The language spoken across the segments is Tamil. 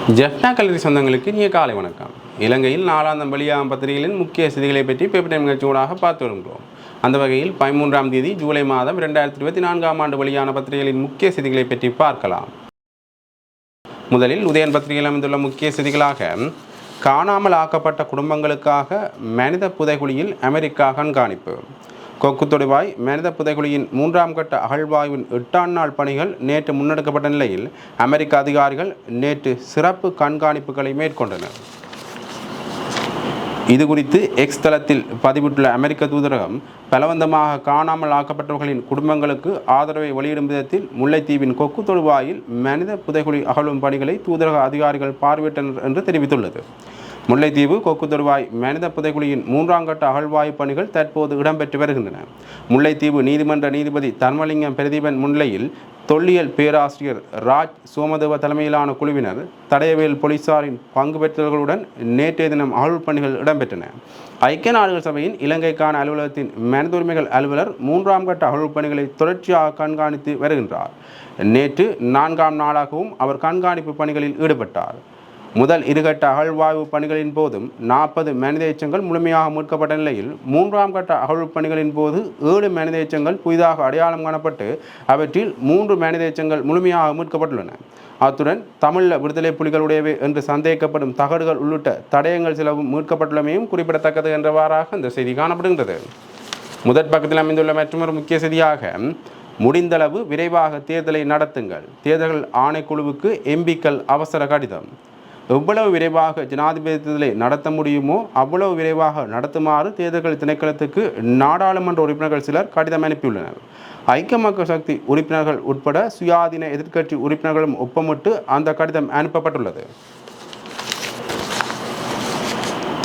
ஜெஃப்னா கல்லூரி சொந்தங்களுக்கு இனிய காலை வணக்கம். இலங்கையில் நாளாந்தம் வெளியாகும் பத்திரிகைகளின் முக்கிய செய்திகளை பற்றி பேப்பர் டைம் நிகழ்ச்சியோடாக பார்த்து வருகிறோம். அந்த வகையில் 13ஆம் தேதி ஜூலை மாதம் 2024ஆம் ஆண்டு வெளியான பத்திரிகைகளின் முக்கிய செய்திகளை பற்றி பார்க்கலாம். முதலில் உதயன் பத்திரிகையில் அமைந்துள்ள முக்கிய செய்திகளாக, காணாமல் ஆக்கப்பட்ட குடும்பங்களுக்காக மனித புதைகுழியில் அமெரிக்கா கண்காணிப்பு. கொக்கு தொடுவாய் மனித புதைகுழியின் 3ஆம் கட்ட அகழ்வாய்வின் 8ஆம் நாள் பணிகள் நேற்று முன்னெடுக்கப்பட்ட நிலையில் அமெரிக்க அதிகாரிகள் நேற்று சிறப்பு கண்காணிப்புகளை மேற்கொண்டனர். இதுகுறித்து எக்ஸ் தளத்தில் பதிவிட்டுள்ள அமெரிக்க தூதரகம், பலவந்தமாக காணாமல் ஆக்கப்பட்டவர்களின் குடும்பங்களுக்கு ஆதரவை வெளியிடும் விதத்தில் முல்லைத்தீவின் கொக்கு தொடுவாயில் மனித புதைகுழி அகழும் பணிகளை தூதரக அதிகாரிகள் பார்வையிட்டனர் என்று தெரிவித்துள்ளது. முல்லைத்தீவு கொக்கு தொடுவாய் மனித புதைகுழியின் 3ஆம் கட்ட அகழ்வாய்வு பணிகள் தற்போது இடம்பெற்று வருகின்றன. முல்லைத்தீவு நீதிமன்ற நீதிபதி தர்மலிங்கம் பிரதீபன் முன்னிலையில் தொல்லியல் பேராசிரியர் ராஜ் சோமதேவ தலைமையிலான குழுவினர் தடயவியல் போலீசாரின் பங்கு பெற்றவர்களுடன் நேற்றைய தினம் அகழ்வு பணிகள் இடம்பெற்றன. ஐக்கிய நாடுகள் சபையின் இலங்கைக்கான அலுவலகத்தின் மனித உரிமைகள் அலுவலர் 3ஆம் கட்ட அகழ்வு பணிகளை தொடர்ச்சியாக கண்காணித்து வருகின்றார். நேற்று 4ஆம் நாளாகவும் அவர் கண்காணிப்பு பணிகளில் ஈடுபட்டார். முதல் இருகட்ட அகழ்வாய்வு பணிகளின் போதும் 40 மனித எச்சங்கள் முழுமையாக மீட்கப்பட்ட நிலையில் 3ஆம் கட்ட அகழ்வு பணிகளின் போது 7 மனித எச்சங்கள் புதிதாக அடையாளம் காணப்பட்டு அவற்றில் 3 மனித எச்சங்கள் முழுமையாக மீட்கப்பட்டுள்ளன. அத்துடன் தமிழ் விடுதலை புலிகளுடையவை என்று சந்தேகிக்கப்படும் தகடுகள் உள்ளிட்ட தடயங்கள் சிலவும் மீட்கப்பட்டுள்ளமையும் குறிப்பிடத்தக்கது என்றவாறாக இந்த செய்தி காணப்படுகின்றது. முதற் பக்கத்தில் அமைந்துள்ள மற்றொரு முக்கிய செய்தியாக, முடிந்தளவு விரைவாக தேர்தலை நடத்துங்கள், தேர்தல்கள் ஆணைக்குழுவுக்கு எம்பிக்கள் அவசர கடிதம். எவ்வளவு விரைவாக ஜனாதிபதி தேர்தலை நடத்த முடியுமோ அவ்வளவு விரைவாக நடத்துமாறு தேர்தல்கள் திணைக்களத்துக்கு நாடாளுமன்ற உறுப்பினர்கள் சிலர் கடிதம் அனுப்பியுள்ளனர். ஐக்கிய மக்கள் சக்தி உறுப்பினர்கள் உட்பட சுயாதீன எதிர்க்கட்சி உறுப்பினர்களும் ஒப்பமிட்டு அந்த கடிதம் அனுப்பப்பட்டுள்ளது.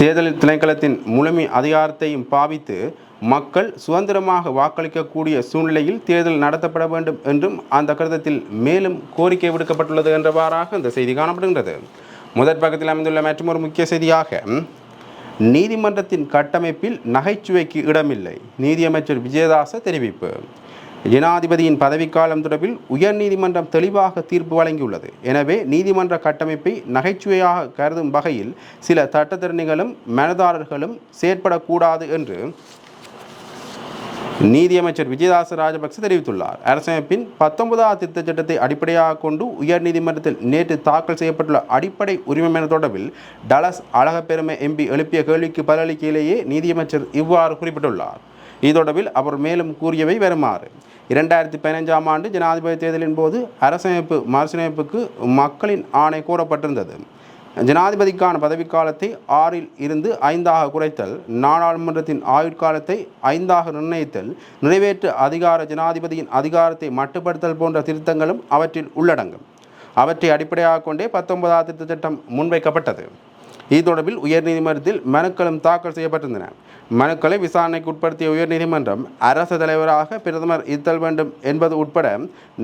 தேர்தல் திணைக்களத்தின் முழுமை அதிகாரத்தையும் பாவித்து மக்கள் சுதந்திரமாக வாக்களிக்கக்கூடிய சூழ்நிலையில் தேர்தல் நடத்தப்பட வேண்டும் என்றும் அந்த கடிதத்தில் மேலும் கோரிக்கை விடுக்கப்பட்டுள்ளது என்றவாறாக இந்த செய்தி காணப்படுகின்றது. முதற் பக்கத்தில் அமைந்துள்ள மற்றொரு முக்கிய செய்தியாக, நீதிமன்றத்தின் கட்டமைப்பில் நகைச்சுவைக்கு இடமில்லை, நீதியமைச்சர் விஜயதாச தெரிவிப்பு. ஜனாதிபதியின் பதவிக்காலம் தொடர்பில் உயர்நீதிமன்றம் தெளிவாக தீர்ப்பு வழங்கியுள்ளது. எனவே நீதிமன்ற கட்டமைப்பை நகைச்சுவையாக கருதும் வகையில் சில சட்டத்தரணிகளும் மனதாரர்களும் செயற்படக்கூடாது என்று நீதியமைச்சர் விஜயதாச ராஜபக்ச தெரிவித்துள்ளார். அரசமைப்பின் 19ஆம் திருத்தச் சட்டத்தை அடிப்படையாக கொண்டு உயர் நீதிமன்றத்தில் நேற்று தாக்கல் செய்யப்பட்டுள்ள அடிப்படை உரிமை மனு தொடர்பில் டலஸ் அழகப்பெருமை எம்பி எழுப்பிய கேள்விக்கு பதிலளிக்கையிலேயே நீதியமைச்சர் இவ்வாறு குறிப்பிட்டுள்ளார். இது தொடர்பில் அவர் மேலும் கூறியவை வருமாறு: 2015ஆம் ஆண்டு ஜனாதிபதி தேர்தலின் போது அரசமைப்பு மறுசீரமைப்புக்கு மக்களின் ஆணை கோரப்பட்டிருந்தது. ஜனாதிபதிக்கான பதவிக்காலத்தை 6இல் இருந்து 5ஆக குறைத்தல், நாடாளுமன்றத்தின் ஆயுட்காலத்தை 5ஆக நிர்ணயித்தல், நிறைவேற்று அதிகார ஜனாதிபதியின் அதிகாரத்தை மட்டுப்படுத்தல் போன்ற திருத்தங்களும் அவற்றில் உள்ளடங்கும். அவற்றை அடிப்படையாக கொண்டே 19ஆம் திருத்தச் சட்டம் முன்வைக்கப்பட்டது. இது தொடர்பில் உயர்நீதிமன்றத்தில் மனுக்களும் தாக்கல் செய்யப்பட்டிருந்தன. மனுக்களை விசாரணைக்கு உட்படுத்திய உயர்நீதிமன்றம் அரசு தலைவராக பிரதமர் இருத்தல் வேண்டும் என்பது உட்பட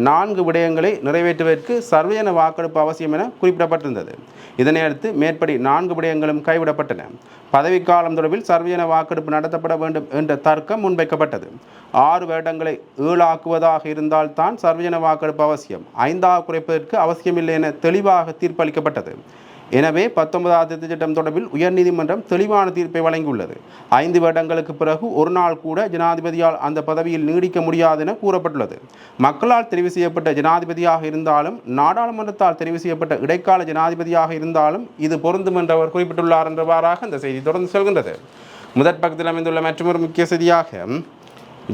4 விடயங்களை நிறைவேற்றுவதற்கு சர்வஜன வாக்கெடுப்பு அவசியம் என குறிப்பிடப்பட்டிருந்தது. இதனையடுத்து மேற்படி 4 விடயங்களும் கைவிடப்பட்டன. பதவிக்காலம் தொடர்பில் சர்வஜன வாக்கெடுப்பு நடத்தப்பட வேண்டும் என்ற தர்க்கம் முன்வைக்கப்பட்டது. 6 வருடங்களை 7 ஆக்குவதாக இருந்தால்தான் சர்வஜன வாக்கெடுப்பு அவசியம், 5ஆக குறைப்பதற்கு அவசியமில்லை என தெளிவாக தீர்ப்பளிக்கப்பட்டது. எனவே 19ஆம் திருத்தச் சட்டம் தொடர்பில் உயர்நீதிமன்றம் தெளிவான தீர்ப்பை வழங்கியுள்ளது. 5 வருடங்களுக்கு பிறகு ஒரு நாள் கூட ஜனாதிபதியால் அந்த பதவியில் நீடிக்க முடியாது என கூறப்பட்டுள்ளது. மக்களால் தெரிவு செய்யப்பட்ட ஜனாதிபதியாக இருந்தாலும் நாடாளுமன்றத்தால் தெரிவு செய்யப்பட்ட இடைக்கால ஜனாதிபதியாக இருந்தாலும் இது பொருந்தும் என்று அவர் குறிப்பிட்டுள்ளார் என்றவாறாக இந்த செய்தி தொடர்ந்து செல்கின்றது. முதற் பக்கத்தில் அமைந்துள்ள மற்றொரு முக்கிய செய்தியாக,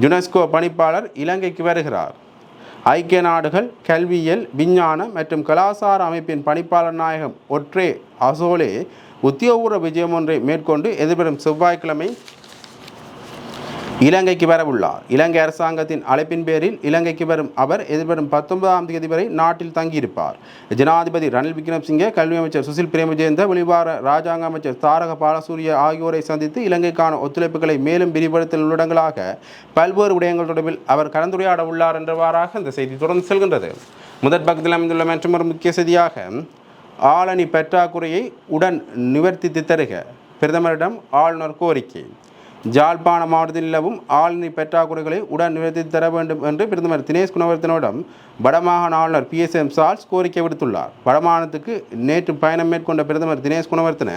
யுனெஸ்கோ பணிப்பாளர் இலங்கைக்கு வருகிறார். ஐக்கிய நாடுகள் கல்வியியல் விஞ்ஞான மற்றும் கலாசார அமைப்பின் பணிப்பாளர் நாயகம் ஒட்ரே அசோலே உத்தியோகபூர்வ விஜயம் ஒன்றை மேற்கொண்டு எதிர்வரும் செவ்வாய்க்கிழமை இலங்கைக்கு வரவுள்ளார். இலங்கை அரசாங்கத்தின் அழைப்பின் பேரில் இலங்கைக்கு வரும் அவர் எதிர்வரும் 19ஆம் தேதி வரை நாட்டில் தங்கியிருப்பார். ஜனாதிபதி ரணில் விக்ரமசிங்கே, கல்வி அமைச்சர் சுசில் பிரேமஜயந்த, வெளிவார இராஜாங்க அமைச்சர் தாரக பாலசூரிய ஆகியோரை சந்தித்து இலங்கைக்கான ஒத்துழைப்புகளை மேலும் விரிவுபடுத்தல் உள்ளடங்களாக பல்வேறு விடயங்கள் தொடர்பில் அவர் கலந்துரையாட உள்ளார் என்றவாறாக இந்த செய்தி தொடர்ந்து செல்கின்றது. முதற் பக்கத்தில் அமைந்துள்ள மற்றொரு முக்கிய செய்தியாக, ஆளணி பற்றாக்குறையை உடன் நிவர்த்தித்து தருக, பிரதமரிடம் ஆளுநர் கோரிக்கை. ஜாழ்ப்பாண மாவட்டத்தில் நிலவும் ஆளுநர் பற்றாக்குறைகளை உடன் நிவர்த்தி தர வேண்டும் என்று பிரதமர் தினேஷ் குணவர்த்தனோடும் வடமாகாண ஆளுநர் PSM சார்ல்ஸ் கோரிக்கை விடுத்துள்ளார். வடமாகாணத்துக்கு நேற்று பயணம் மேற்கொண்ட பிரதமர் தினேஷ் குணவர்த்தன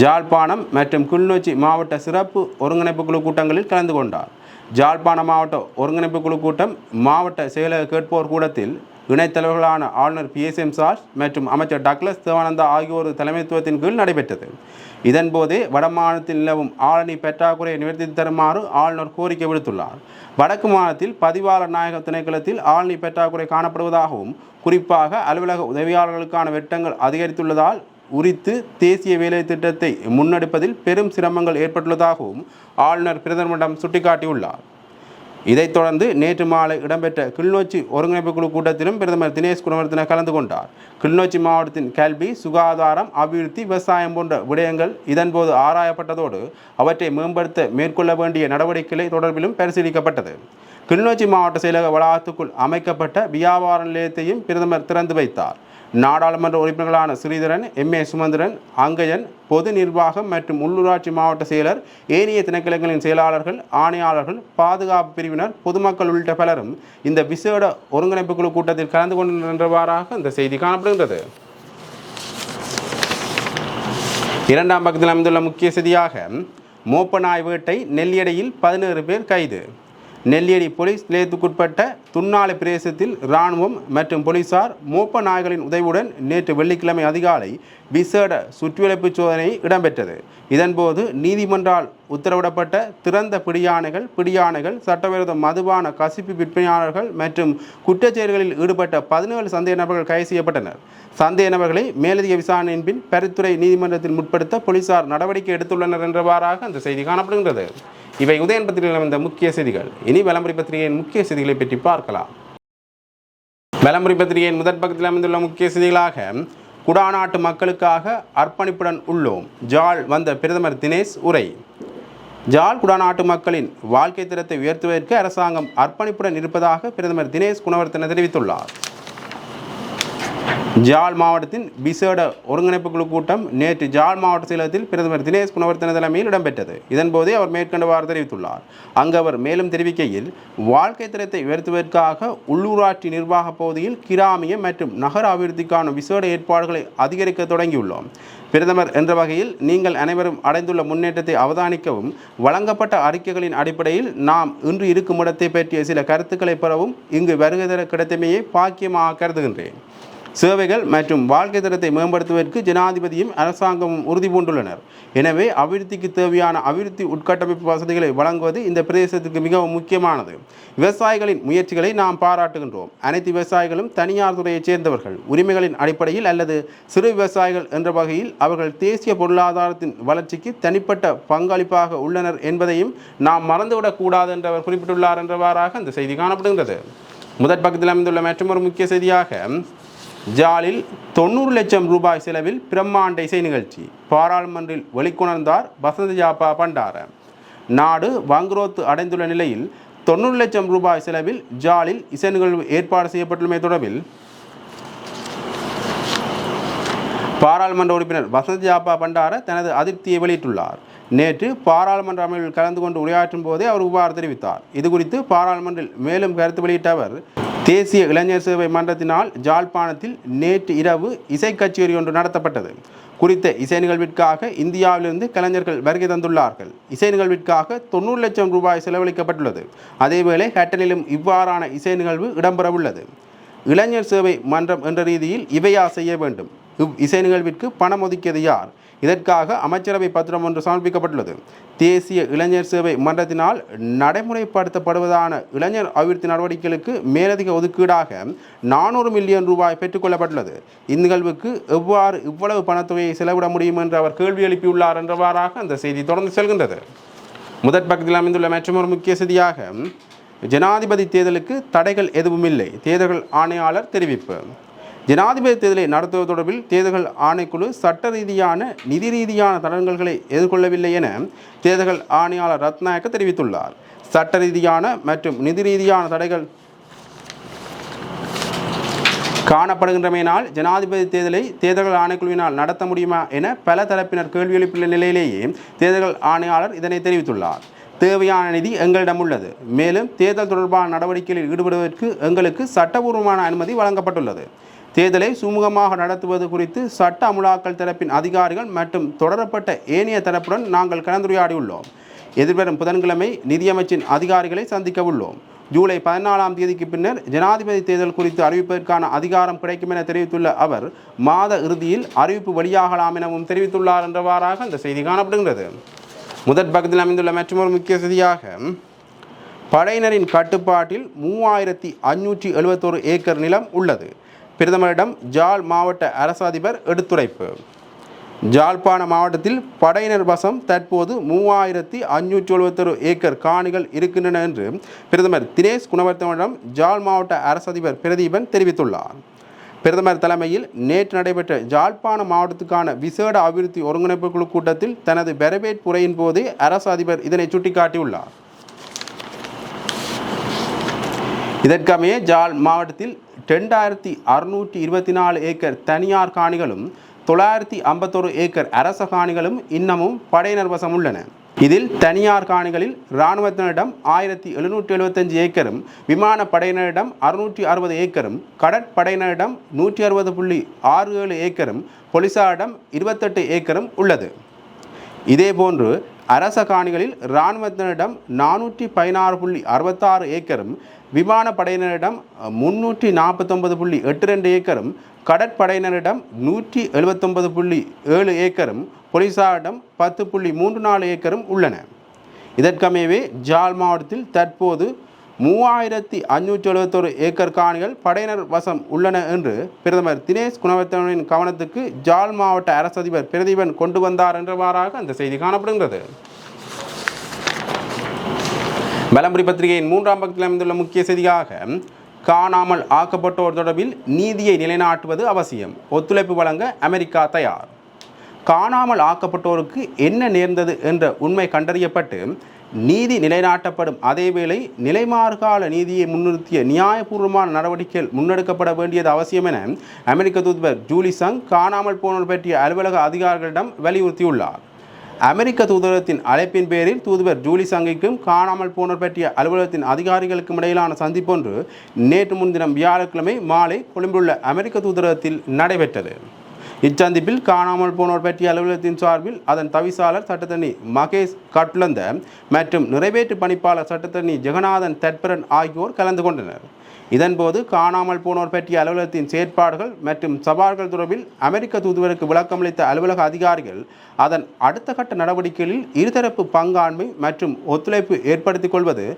ஜாழ்ப்பாணம் மற்றும் கிளிநொச்சி மாவட்ட சிறப்பு ஒருங்கிணைப்பு குழு கூட்டங்களில் கலந்து கொண்டார். ஜாழ்ப்பாண மாவட்ட ஒருங்கிணைப்பு குழு கூட்டம் மாவட்ட செயலக கேட்போர் கூடத்தில் இணைத்தலைவர்களான ஆளுநர் PSM சார்ல்ஸ் மற்றும் அமைச்சர் டக்ளஸ் தேவானந்தா ஆகியோர் தலைமைத்துவத்தின் கீழ் நடைபெற்றது. இதன்போதே வடமாநிலத்தில் நிலவும் ஆளுநர் பற்றாக்குறையை நிவர்த்தி தருமாறு ஆளுநர் கோரிக்கை விடுத்துள்ளார். வடக்கு மாநிலத்தில் பதிவாளர் நாயக திணைக்களத்தில் ஆளுநர் பற்றாக்குறை காணப்படுவதாகவும் குறிப்பாக அலுவலக உதவியாளர்களுக்கான வெட்டங்கள் அதிகரித்துள்ளதால் உரித்து தேசிய வேலை திட்டத்தை முன்னெடுப்பதில் பெரும் சிரமங்கள் ஏற்பட்டுள்ளதாகவும் ஆளுநர் பிரதமரிடம் சுட்டிக்காட்டியுள்ளார். இதைத் தொடர்ந்து நேற்று மாலை இடம்பெற்ற கிளிநொச்சி ஒருங்கிணைப்பு குழு கூட்டத்திலும் பிரதமர் தினேஷ் குணவர்த்தன கலந்து கொண்டார். கிளிநொச்சி மாவட்டத்தின் கல்வி, சுகாதாரம், அபிவிருத்தி, விவசாயம் போன்ற விடயங்கள் இதன்போது ஆராயப்பட்டதோடு அவற்றை மேம்படுத்த மேற்கொள்ள வேண்டிய நடவடிக்கைகளை தொடர்பிலும் பரிசீலிக்கப்பட்டது. கிளிநொச்சி மாவட்ட செயலக வளாகத்துக்குள் அமைக்கப்பட்ட வியாபார நிலையத்தையும் பிரதமர் திறந்து வைத்தார். நாடாளுமன்ற உறுப்பினர்களான ஸ்ரீதரன், MA சுமந்திரன், அங்கயன், பொது நிர்வாகம் மற்றும் உள்ளூராட்சி மாவட்ட செயலர், ஏனைய திணைக்களங்களின் செயலாளர்கள், ஆணையாளர்கள், பாதுகாப்பு பிரிவினர், பொதுமக்கள் உள்ளிட்ட பலரும் இந்த விசேட ஒருங்கிணைப்பு குழு கூட்டத்தில் கலந்து கொண்டவாறாக இந்த செய்தி காணப்படுகின்றது. இரண்டாம் பக்கத்தில் அமைந்துள்ள முக்கிய செய்தியாக மோப்பநாய் வேட்டை, நெல்லியடியில் 17 பேர் கைது. நெல்லியடி போலீஸ் நிலையத்துக்குட்பட்ட துன்னாலை பிரதேசத்தில் இராணுவம் மற்றும் போலீசார் மோப்ப நாய்களின் உதவியுடன் நேற்று வெள்ளிக்கிழமை அதிகாலை விசேட சுற்றுவளைப்பு சோதனை இடம்பெற்றது. இதன்போது நீதிமன்றால் உத்தரவிடப்பட்ட திறந்த பிடியானைகள், சட்டவிரோத மதுபான கசிப்பு விற்பனையாளர்கள் மற்றும் குற்றச்செயல்களில் ஈடுபட்ட 17 சந்தேக நபர்கள் கைது செய்யப்பட்டனர். சந்தேக நபர்களை மேலதிக விசாரணையின் பின் பரித்துறை நீதிமன்றத்தில் முற்படுத்த போலீசார் நடவடிக்கை எடுத்துள்ளனர் என்றவாறாக அந்த செய்தி காணப்படுகின்றது. இவை உதயன் பத்திரிகையில் வந்த முக்கிய செய்திகள். இனி விளம்பரி பத்திரிகையின் முக்கிய செய்திகளை பற்றி பார்க்கலாம். விளம்பரி பத்திரிகையின் முதற் பக்கத்தில் அமைந்துள்ள முக்கிய செய்திகளாக குடாநாட்டு மக்களுக்காக அர்ப்பணிப்புடன் உள்ளோம், ஜாழ் வந்த பிரதமர் தினேஷ் உரை. ஜாழ் குடாநாட்டு மக்களின் வாழ்க்கை தரத்தை உயர்த்துவதற்கு அரசாங்கம் அர்ப்பணிப்புடன் இருப்பதாக பிரதமர் தினேஷ் குணவர்த்தன தெரிவித்துள்ளார். ஜாழ் மாவட்டத்தின் விசேட ஒருங்கிணைப்பு குழு கூட்டம் நேற்று ஜாழ் மாவட்ட செயலகத்தில் பிரதமர் தினேஷ் குணவர்த்தன தலைமையில் இடம்பெற்றது. இதன்போதே அவர் மேற்கண்டவாறு தெரிவித்துள்ளார். அங்கு அவர் மேலும் தெரிவிக்கையில், வாழ்க்கை தரத்தை உயர்த்துவதற்காக உள்ளூராட்சி நிர்வாக பகுதியில் கிராமிய மற்றும் நகர அபிவிருத்திக்கான விசேட ஏற்பாடுகளை அதிகரிக்க தொடங்கியுள்ளோம். பிரதமர் என்ற வகையில் நீங்கள் அனைவரும் அடைந்துள்ள முன்னேற்றத்தை அவதானிக்கவும், வழங்கப்பட்ட அறிக்கைகளின் அடிப்படையில் நாம் இன்று இருக்கும் இடத்தை பற்றிய சில கருத்துக்களை பெறவும் இங்கு வருகை தர கிடைத்தமையை பாக்கியமாக கருதுகின்றேன். சேவைகள் மற்றும் வாழ்க்கை தரத்தை மேம்படுத்துவதற்கு ஜனாதிபதியும் அரசாங்கமும் உறுதி பூண்டுள்ளனர். எனவே அபிவிருத்திக்கு தேவையான அபிவிருத்தி உட்கட்டமைப்பு வசதிகளை வழங்குவது இந்த பிரதேசத்திற்கு மிகவும் முக்கியமானது. விவசாயிகளின் முயற்சிகளை நாம் பாராட்டுகின்றோம். அனைத்து விவசாயிகளும் தனியார் துறையைச் சேர்ந்தவர்கள். உரிமைகளின் அடிப்படையில் அல்லது சிறு விவசாயிகள் என்ற வகையில் அவர்கள் தேசிய பொருளாதாரத்தின் வளர்ச்சிக்கு தனிப்பட்ட பங்களிப்பாக உள்ளனர் என்பதையும் நாம் மறந்துவிடக்கூடாது என்று அவர் குறிப்பிட்டுள்ளார் என்றவாறாக அந்த செய்தி காணப்படுகின்றது. முதற் பக்கத்தில் அமைந்துள்ள மற்றொரு முக்கிய செய்தியாக ஜாலில் 90 லட்சம் ரூபாய் செலவில் பிரம்மாண்ட இசை நிகழ்ச்சி, பாராளுமன்றில் வெளிக்கொணர்ந்தார் வசந்த ஜாப்பா பண்டார. நாடு வங்குரோத்து அடைந்துள்ள நிலையில் 90 லட்சம் ரூபாய் செலவில் ஜாலில் இசை நிகழ்வு ஏற்பாடு செய்யப்பட்டுள்ளமை தொடர்பில் பாராளுமன்ற உறுப்பினர் வசந்த ஜாப்பா பண்டார தனது அதிருப்தியை வெளியிட்டுள்ளார். நேற்று பாராளுமன்ற அமர்வில் கலந்து கொண்டு உரையாற்றும் போதே அவர் இவ்வாறு தெரிவித்தார். இதுகுறித்து பாராளுமன்றில் மேலும் கருத்து வெளியிட்ட அவர், தேசிய இளைஞர் சேவை மன்றத்தினால் ஜாழ்ப்பாணத்தில் நேற்று இரவு இசை கச்சேரி ஒன்று நடத்தப்பட்டது. குறித்த இசை நிகழ்விற்காக இந்தியாவிலிருந்து கலைஞர்கள் வருகை தந்துள்ளார்கள். இசை நிகழ்விற்காக 90 லட்சம் ரூபாய் செலவழிக்கப்பட்டுள்ளது. அதேவேளை ஹட்டனிலும் இவ்வாறான இசை நிகழ்வு இடம்பெறவுள்ளது. இளைஞர் சேவை மன்றம் என்ற ரீதியில் இவையா செய்ய வேண்டும்? இசை நிகழ்விற்கு பணம் ஒதுக்கியது யார்? இதற்காக அமைச்சரவை பத்திரம் ஒன்று சமர்ப்பிக்கப்பட்டுள்ளது. தேசிய இளைஞர் சேவை மன்றத்தினால் நடைமுறைப்படுத்தப்படுவதான இளைஞர் அபிவிருத்தி நடவடிக்கைகளுக்கு மேலதிக ஒதுக்கீடாக 400 மில்லியன் ரூபாய் பெற்றுக்கொள்ளப்பட்டுள்ளது. இந்நிகழ்வுக்கு எவ்வாறு இவ்வளவு பணத்தொகையை செலவிட முடியும் என்று அவர் கேள்வி எழுப்பியுள்ளார் என்றவாறாக அந்த செய்தி தொடர்ந்து செல்கின்றது. முதற் பக்கத்தில் அமைந்துள்ள மற்றொரு முக்கிய செய்தியாக ஜனாதிபதி தேர்தலுக்கு தடைகள் எதுவும் இல்லை, தேர்தல் ஆணையாளர் தெரிவிப்பு. ஜனாதிபதி தேர்தலை நடத்துவது தொடர்பில் தேர்தல் ஆணைக்குழு சட்ட ரீதியான நிதி ரீதியான தடங்கல்களை எதிர்கொள்ளவில்லை என தேர்தல் ஆணையாளர் ரத்நாயக்க தெரிவித்துள்ளார். சட்ட ரீதியான மற்றும் நிதி ரீதியான தடைகள் காணப்படுகின்றமையினால் ஜனாதிபதி தேர்தலை தேர்தல்கள் ஆணைக்குழுவினால் நடத்த முடியுமா என பல தரப்பினர் கேள்வி எழுப்பியுள்ள நிலையிலேயே தேர்தல்கள் ஆணையாளர் இதனை தெரிவித்துள்ளார். தேவையான நிதி எங்களிடம் உள்ளது. மேலும் தேர்தல் தொடர்பான நடவடிக்கைகளில் ஈடுபடுவதற்கு எங்களுக்கு சட்டபூர்வமான அனுமதி வழங்கப்பட்டுள்ளது. தேர்தலை சுமூகமாக நடத்துவது குறித்து சட்ட அமுலாக்கல் தரப்பின் அதிகாரிகள் மற்றும் தொடரப்பட்ட ஏனைய தரப்புடன் நாங்கள் கலந்துரையாடியுள்ளோம். எதிர்வரும் புதன்கிழமை நிதியமைச்சின் அதிகாரிகளை சந்திக்க உள்ளோம். ஜூலை 14ஆம் தேதிக்கு பின்னர் ஜனாதிபதி தேர்தல் குறித்து அறிவிப்பதற்கான அதிகாரம் கிடைக்கும் என தெரிவித்துள்ள அவர் மாத இறுதியில் அறிவிப்பு வெளியாகலாம் எனவும் தெரிவித்துள்ளார் என்றவாறாக அந்த செய்தி காணப்படுகிறது. முதற் பக்கத்தில் அமைந்துள்ள மற்றொரு முக்கிய செய்தியாக படையினரின் கட்டுப்பாட்டில் 3571 ஏக்கர் நிலம் உள்ளது. பிரதமரிடம் ஜாழ் மாவட்ட அரசு அதிபர் எடுத்துரைப்பு. ஜாழ்ப்பாண மாவட்டத்தில் படையினர் வசம் தற்போது 3571 ஏக்கர் காணிகள் இருக்கின்றன என்று பிரதமர் தினேஷ் குணவர்த்தனிடம் ஜாழ் மாவட்ட அரசு அதிபர் பிரதீபன் தெரிவித்துள்ளார். பிரதமர் தலைமையில் நேற்று நடைபெற்ற ஜாழ்ப்பாண மாவட்டத்துக்கான விசேட அபிவிருத்தி ஒருங்கிணைப்பு குழு கூட்டத்தில் தனது வரவேற்புரையின் போதே அரசு அதிபர் இதனை சுட்டிக்காட்டியுள்ளார். இதற்கமைய ஜாழ் மாவட்டத்தில் 2624 ஏக்கர் தனியார் காணிகளும் 951 ஏக்கர் அரச காணிகளும் இன்னமும் படையினர் வசம் உள்ளன. இதில் தனியார் காணிகளில் இராணுவத்தினரிடம் 1775 ஏக்கரும், விமான படையினரிடம் 660 ஏக்கரும், கடற்படையினரிடம் 160.67 ஏக்கரும், போலீசாரிடம் 28 ஏக்கரும் உள்ளது. இதேபோன்று அரச காணிகளில் இராணுவத்தினரிடம் 416.66 ஏக்கரும், விமான படையினரிடம் 349.82 ஏக்கரும், கடற்படையினரிடம் 179.7 ஏக்கரும், போலீசாரிடம் 10.34 ஏக்கரும் உள்ளன. இதற்கமையவே ஜாழ் மாவட்டத்தில் தற்போது 3571 ஏக்கர் காணிகள் படையினர் வசம் உள்ளன என்று பிரதமர் தினேஷ் குணவர்த்தனின் கவனத்துக்கு ஜாழ் மாவட்ட அரசு அதிபர் பிரதீபன் கொண்டு வந்தார் என்றவாறாக அந்த செய்தி காணப்படுகிறது. பலம்புரி பத்திரிகையின் 3ஆம் பக்கத்தில் அமைந்துள்ள முக்கிய செய்தியாக காணாமல் ஆக்கப்பட்டோர் தொடர்பில் நீதியை நிலைநாட்டுவது அவசியம், ஒத்துழைப்பு வழங்க அமெரிக்கா தயார். காணாமல் ஆக்கப்பட்டோருக்கு என்ன நேர்ந்தது என்ற உண்மை கண்டறியப்பட்டு நீதி நிலைநாட்டப்படும் அதேவேளை நிலைமாறுகால நீதியை முன்னிறுத்திய நியாயபூர்வமான நடவடிக்கைகள் முன்னெடுக்கப்பட வேண்டியது அவசியம் என அமெரிக்க தூதுவர் ஜூலி சங் காணாமல் போனோர் பற்றிய அலுவலக அதிகாரிகளிடம் வலியுறுத்தியுள்ளார். அமெரிக்க தூதரகத்தின் அழைப்பின் பேரில் தூதுவர் ஜூலி சங்கிக்கும் காணாமல் போனோர் பற்றிய அலுவலகத்தின் அதிகாரிகளுக்கும் இடையிலான சந்திப்பொன்று நேற்று முன்தினம் வியாழக்கிழமை மாலை கொழும்புள்ள அமெரிக்க தூதரகத்தில் நடைபெற்றது. இச்சந்திப்பில் காணாமல் போனோர் பற்றிய அலுவலகத்தின் சார்பில் அதன் தவிசாளர் சட்டத்தரணி மகேஷ் கட்லந்த மற்றும் நிறைவேற்று பணிப்பாளர் சட்டத்தரணி ஜெகநாதன் தட்பரன் ஆகியோர் கலந்து கொண்டனர். இதன்போது காணாமல் போனோர் பற்றிய அலுவலகத்தின் செயற்பாடுகள் மற்றும் சவால்கள் தொடர்பில் அமெரிக்க தூதுவருக்கு விளக்கமளித்த அலுவலக அதிகாரிகள் அதன் அடுத்த கட்ட நடவடிக்கைகளில் இருதரப்பு பங்காண்மை மற்றும் ஒத்துழைப்பு ஏற்படுத்திக் கொள்வது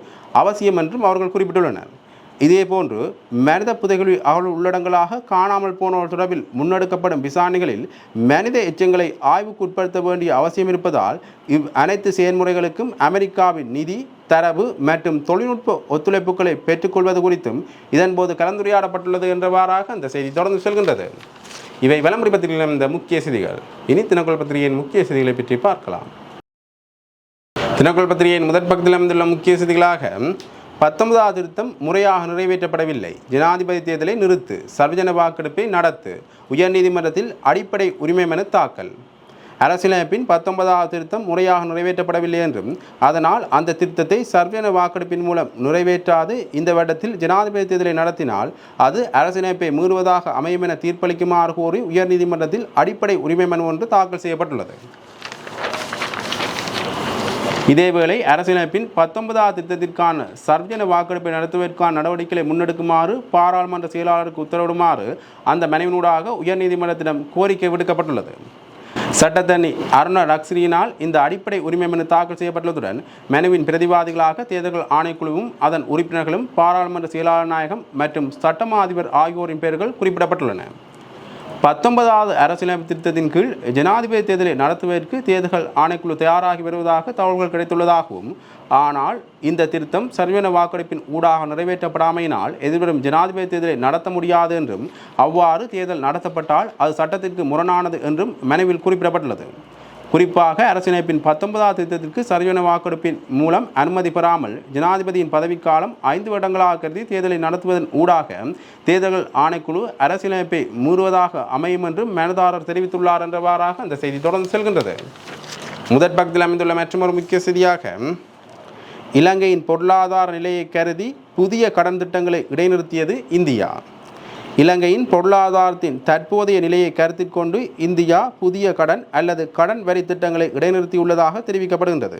அவசியம் என்றும் அவர்கள் குறிப்பிட்டுள்ளனர். இதேபோன்று மனித புதைகுழி அகழ்வு உள்ளடங்களாக காணாமல் போனோர் தொடர்பில் முன்னெடுக்கப்படும் விசாரணைகளில் மனித எச்சங்களை ஆய்வுக்கு உட்படுத்த வேண்டிய அவசியம் இருப்பதால் அனைத்து செயல்முறைகளுக்கும் அமெரிக்காவின் நிதி, தரவு மற்றும் தொழில்நுட்ப ஒத்துழைப்புகளை பெற்றுக்கொள்வது குறித்தும் இதன்போது கலந்துரையாடப்பட்டுள்ளது என்றவாறாக அந்த செய்தி தொடர்ந்து செல்கின்றது. இவை வலம்புரி பத்திரிகையில் இந்த முக்கிய செய்திகள். இனி தினக்குரல் பத்திரிகையின் முக்கிய செய்திகளை பற்றி பார்க்கலாம். தினக்குரல் பத்திரிகையின் முதற் பக்கத்தில் அமைந்துள்ள முக்கிய செய்திகளாக 19வது திருத்தம் முறையாக நிறைவேற்றப்படவில்லை, ஜனாதிபதி தேர்தலை நிறுத்து, சர்வஜன வாக்கெடுப்பை நடத்து, உயர்நீதிமன்றத்தில் அடிப்படை உரிமை மனு தாக்கல். அரசியலமைப்பின் 19வது திருத்தம் முறையாக நிறைவேற்றப்படவில்லை என்றும் அதனால் அந்த திருத்தத்தை சர்வஜன வாக்கெடுப்பின் மூலம் நிறைவேற்றாது இந்த வருடத்தில் ஜனாதிபதி தேர்தலை நடத்தினால் அது அரசியலமைப்பை மீறுவதாக அமையும் என தீர்ப்பளிக்குமாறு கோரி உயர்நீதிமன்றத்தில் அடிப்படை உரிமை மனு ஒன்று தாக்கல் செய்யப்பட்டுள்ளது. இதேவேளை அரசியலமைப்பின் 19வது திருத்தத்திற்கான சர்வஜன வாக்கெடுப்பை நடத்துவதற்கான நடவடிக்கைகளை முன்னெடுக்குமாறு பாராளுமன்ற செயலாளருக்கு உத்தரவிடுமாறு அந்த மனுவினூடாக உயர்நீதிமன்றத்திடம் கோரிக்கை விடுக்கப்பட்டுள்ளது. சட்டத்தரணி அருண ரக்ஸ்ரியினால் இந்த அடிப்படை உரிமை மனு தாக்கல் செய்யப்பட்டுள்ளதுடன் மனுவின் பிரதிவாதிகளாக தேர்தல்கள் ஆணைக்குழுவும் அதன் உறுப்பினர்களும் பாராளுமன்ற செயலாளர் நாயகம் மற்றும் சட்டமா அதிபர் ஆகியோரின் பெயர்கள் குறிப்பிடப்பட்டுள்ளன. 19வது அரசியலமைப்பு திருத்தத்தின் கீழ் ஜனாதிபதி தேர்தலை நடத்துவதற்கு தேர்தல்கள் ஆணைக்குழு தயாராகி வருவதாக தகவல்கள் கிடைத்துள்ளதாகவும் ஆனால் இந்த திருத்தம் சர்வஜன வாக்கெடுப்பின் ஊடாக நிறைவேற்றப்படாமையினால் எதிர்வரும் ஜனாதிபதி தேர்தலை நடத்த முடியாது என்றும் அவ்வாறு தேர்தல் நடத்தப்பட்டால் அது சட்டத்திற்கு முரணானது என்றும் மனுவில் குறிப்பிடப்பட்டுள்ளது. குறிப்பாக அரசியலமைப்பின் 19வது திருத்தத்திற்கு சரியான வாக்கெடுப்பின் மூலம் அனுமதி பெறாமல் ஜனாதிபதியின் பதவிக்காலம் 5 வருடங்களாக கருதி தேர்தலை நடத்துவதன் ஊடாக தேர்தல்கள் ஆணைக்குழு அரசியலமைப்பை மீறுவதாக அமையும் என்று மனுதாரர் தெரிவித்துள்ளார் என்றவாறாக அந்த செய்தி தொடர்ந்து செல்கின்றது. முதற் பக்கத்தில் அமைந்துள்ள மற்றொரு முக்கிய செய்தியாக இலங்கையின் பொருளாதார நிலையை கருதி புதிய கடன் திட்டங்களை இடைநிறுத்தியது இந்தியா. இலங்கையின் பொருளாதாரத்தின் தற்போதைய நிலையை கருத்தில் கொண்டு இந்தியா புதிய கடன் அல்லது கடன் வரி திட்டங்களை இடைநிறுத்தியுள்ளதாக தெரிவிக்கப்படுகின்றது.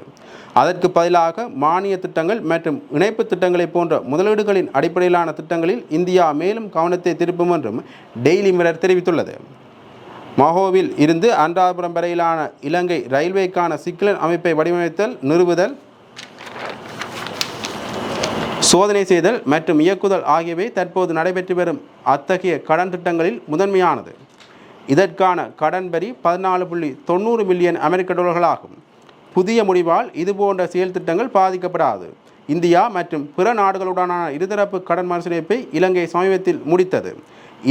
அதற்கு பதிலாக மானிய திட்டங்கள் மற்றும் இணைப்பு திட்டங்களை போன்ற முதலீடுகளின் அடிப்படையிலான திட்டங்களில் இந்தியா மேலும் கவனத்தை திருப்பும் என்றும் டெய்லி மிரர் தெரிவித்துள்ளது. மஹோவில் இருந்து அனுராதபுரம் வரையிலான இலங்கை ரயில்வேக்கான சிக்கலன் அமைப்பை வடிவமைத்தல், நிறுவுதல், சோதனை செய்தல் மற்றும் இயக்குதல் ஆகியவை தற்போது நடைபெற்று வரும் அத்தகைய கடன் திட்டங்களில் முதன்மையானது. இதற்கான கடன் வரி 14.90 மில்லியன் அமெரிக்க டாலர்களாகும். புதிய முடிவால் இதுபோன்ற செயல் திட்டங்கள் பாதிக்கப்படாது. இந்தியா மற்றும் பிற நாடுகளுடனான இருதரப்பு கடன் மறுசீரமைப்பை இலங்கை சமீபத்தில் முடித்தது.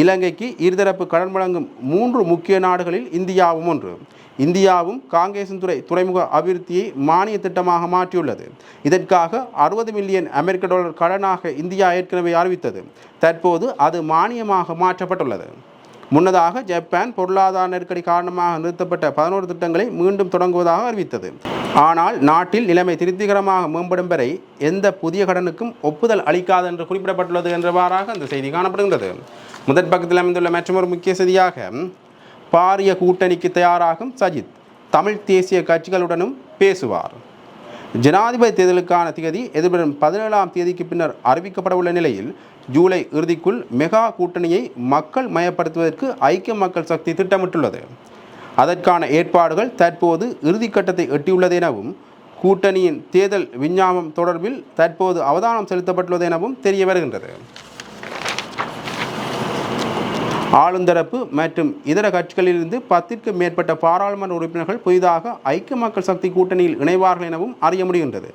இலங்கைக்கு இருதரப்பு கடன் வழங்கும் 3 முக்கிய நாடுகளில் இந்தியாவும் ஒன்று. இந்தியாவும் காங்கேசன்துறை துறைமுக அபிவிருத்தியை மானிய திட்டமாக மாற்றியுள்ளது. இதற்காக 60 மில்லியன் அமெரிக்க டாலர் கடனாக இந்தியா ஏற்கனவே அறிவித்தது. தற்போது அது மானியமாக மாற்றப்பட்டுள்ளது. முன்னதாக ஜப்பான் பொருளாதார நெருக்கடி காரணமாக நிறுத்தப்பட்ட 11 திட்டங்களை மீண்டும் தொடங்குவதாக அறிவித்தது. ஆனால் நாட்டில் நிலைமை திருப்திகரமாக மேம்படும் வரை எந்த புதிய கடனுக்கும் ஒப்புதல் அளிக்காது என்று குறிப்பிடப்பட்டுள்ளது என்றவாறாக அந்த செய்தி காணப்படுகின்றது. முதற் பக்கத்தில் அமைந்துள்ள மற்றொரு முக்கிய செய்தியாக பாரிய கூட்டணிக்கு தயாராகும் சஜித், தமிழ் தேசிய கட்சிகளுடனும் பேசுவார். ஜனாதிபதி தேர்தலுக்கான திகதி எதிர்வரும் 17ஆம் தேதிக்கு பின்னர் அறிவிக்கப்படவுள்ள நிலையில் ஜூலை இறுதிக்குள் மெகா கூட்டணியை மக்கள் மயப்படுத்துவதற்கு ஐக்கிய மக்கள் சக்தி திட்டமிட்டுள்ளது. அதற்கான ஏற்பாடுகள் தற்போது இறுதிக்கட்டத்தை எட்டியுள்ளது எனவும் கூட்டணியின் தேர்தல் விஞ்ஞாபனம் தொடர்பில் தற்போது அவதானம் செலுத்தப்பட்டுள்ளது எனவும் தெரிய வருகின்றது. ஆளுந்தரப்பு மற்றும் இதர கட்சிகளிலிருந்து 10க்கும் மேற்பட்ட பாராளுமன்ற உறுப்பினர்கள் புதிதாக ஐக்கிய மக்கள் சக்தி கூட்டணியில் இணைவார்கள் எனவும் அறிய முடிகின்றது.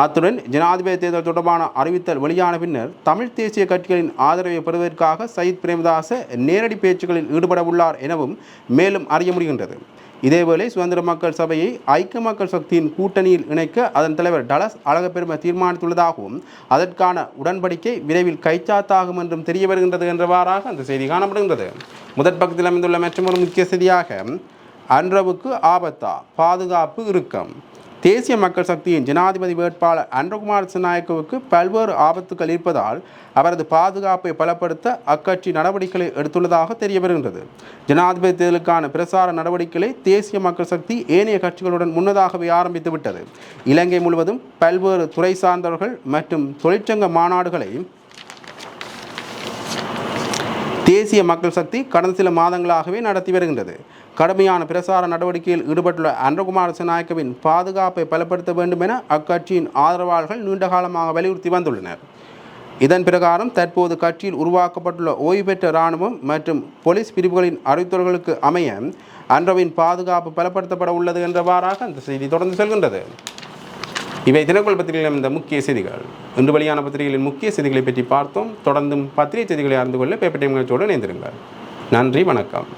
அத்துடன் ஜனாதிபதி தேர்தல் தொடர்பான அறிவித்தல் வெளியான பின்னர் தமிழ் தேசிய கட்சிகளின் ஆதரவை பெறுவதற்காக சயித் பிரேமதாச நேரடி பேச்சுக்களில் ஈடுபட உள்ளார் எனவும் மேலும் அறிய முடிகின்றது. இதேவேளை சுதந்திர மக்கள் சபையை ஐக்கிய மக்கள் சக்தியின் கூட்டணியில் இணைக்க அதன் தலைவர் டலஸ் அழகப்பெரும தீர்மானித்துள்ளதாகவும் அதற்கான உடன்படிக்கை விரைவில் கைச்சாத்தாகும் என்றும் தெரிய வருகின்றது என்றவாறாக அந்த செய்தி காணப்படுகின்றது. முதற் பக்கத்தில் அமைந்துள்ள மற்றொரு முக்கிய செய்தியாக அன்ரவுக்கு ஆபத்தா, பாதுகாப்பு இறுக்கம். தேசிய மக்கள் சக்தியின் ஜனாதிபதி வேட்பாளர் அன்றகுமார் திசாநாயக்கவுக்கு பல்வேறு ஆபத்துக்கள் இருப்பதால் அவரது பாதுகாப்பை பலப்படுத்த அக்கட்சி நடவடிக்கைகளை எடுத்துள்ளதாக தெரிய வருகின்றது. ஜனாதிபதி தேர்தலுக்கான பிரசார நடவடிக்கைகளை தேசிய மக்கள் சக்தி ஏனைய கட்சிகளுடன் முன்னதாகவே ஆரம்பித்துவிட்டது. இலங்கை முழுவதும் பல்வேறு துறை சார்ந்தவர்கள் மற்றும் தொழிற்சங்க மாநாடுகளை தேசிய மக்கள் சக்தி கடந்த சில மாதங்களாகவே நடத்தி வருகின்றது. கடுமையான பிரசார நடவடிக்கையில் ஈடுபட்டுள்ள அன்றகுமார் திசாநாயக்கவின் பாதுகாப்பை பலப்படுத்த வேண்டும் என அக்கட்சியின் ஆதரவாளர்கள் நீண்ட காலமாக வலியுறுத்தி வந்துள்ளனர். இதன் பிரகாரம் தற்போது கட்சியில் உருவாக்கப்பட்டுள்ள ஓய்வு பெற்ற இராணுவம் மற்றும் போலீஸ் பிரிவுகளின் அறிவித்தல்களுக்கு அமைய அன்றவின் பாதுகாப்பு பலப்படுத்தப்பட உள்ளது என்றவாறாக அந்த செய்தி தொடர்ந்து செல்கின்றது. இவை தினக்குள் பத்திரிகையில் இந்த முக்கிய செய்திகள். இன்று வெளியான பத்திரிகைகளின் முக்கிய செய்திகளை பற்றி பார்த்தோம். தொடர்ந்தும் பத்திரிகை செய்திகளை அறிந்து கொள்ள பேப்பர் டைம் நிகழ்ச்சியோடு இணைந்திருங்கள். நன்றி, வணக்கம்.